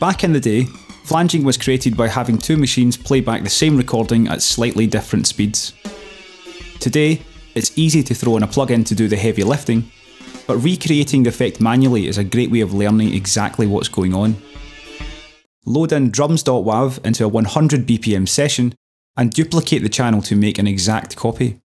Back in the day, flanging was created by having two machines play back the same recording at slightly different speeds. Today, it's easy to throw in a plugin to do the heavy lifting, but recreating the effect manually is a great way of learning exactly what's going on. Load in drums.wav into a 100 BPM session and duplicate the channel to make an exact copy.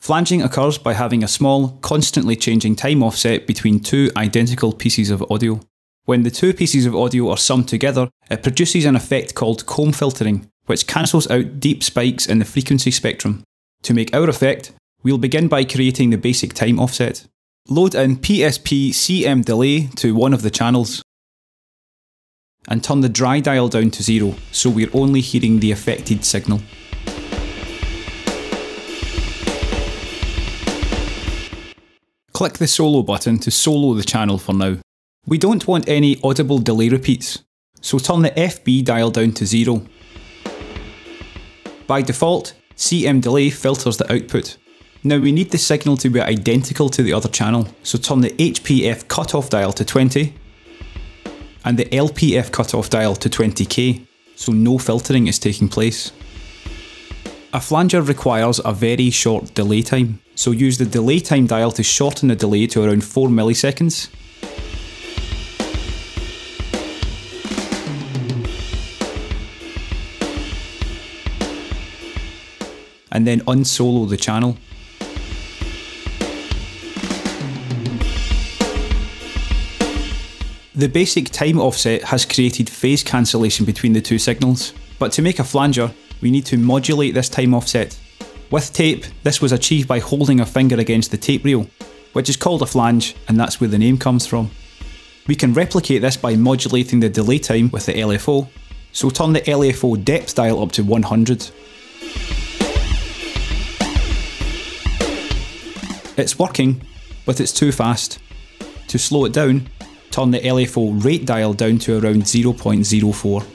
Flanging occurs by having a small, constantly changing time offset between two identical pieces of audio. When the two pieces of audio are summed together, it produces an effect called comb filtering, which cancels out deep spikes in the frequency spectrum. To make our effect, we'll begin by creating the basic time offset. Load in PSP CM delay to one of the channels, and turn the dry dial down to 0, so we're only hearing the affected signal. Click the solo button to solo the channel for now. We don't want any audible delay repeats, so turn the FB dial down to 0. By default, CM delay filters the output. Now we need the signal to be identical to the other channel, so turn the HPF cutoff dial to 20 and the LPF cutoff dial to 20k, so no filtering is taking place. A flanger requires a very short delay time, so use the delay time dial to shorten the delay to around 4 milliseconds. And then unsolo the channel. The basic time offset has created phase cancellation between the two signals, but to make a flanger, we need to modulate this time offset. With tape, this was achieved by holding a finger against the tape reel, which is called a flange, and that's where the name comes from. We can replicate this by modulating the delay time with the LFO, so turn the LFO depth dial up to 100. It's working, but it's too fast. To slow it down, turn the LFO rate dial down to around 0.04.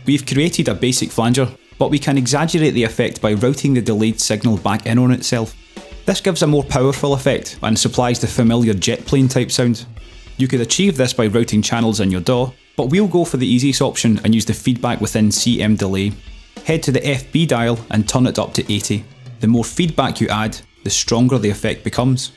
We've created a basic flanger, but we can exaggerate the effect by routing the delayed signal back in on itself. This gives a more powerful effect and supplies the familiar jet plane type sound. You could achieve this by routing channels in your DAW, but we'll go for the easiest option and use the feedback within CM delay. Head to the FB dial and turn it up to 80. The more feedback you add, the stronger the effect becomes.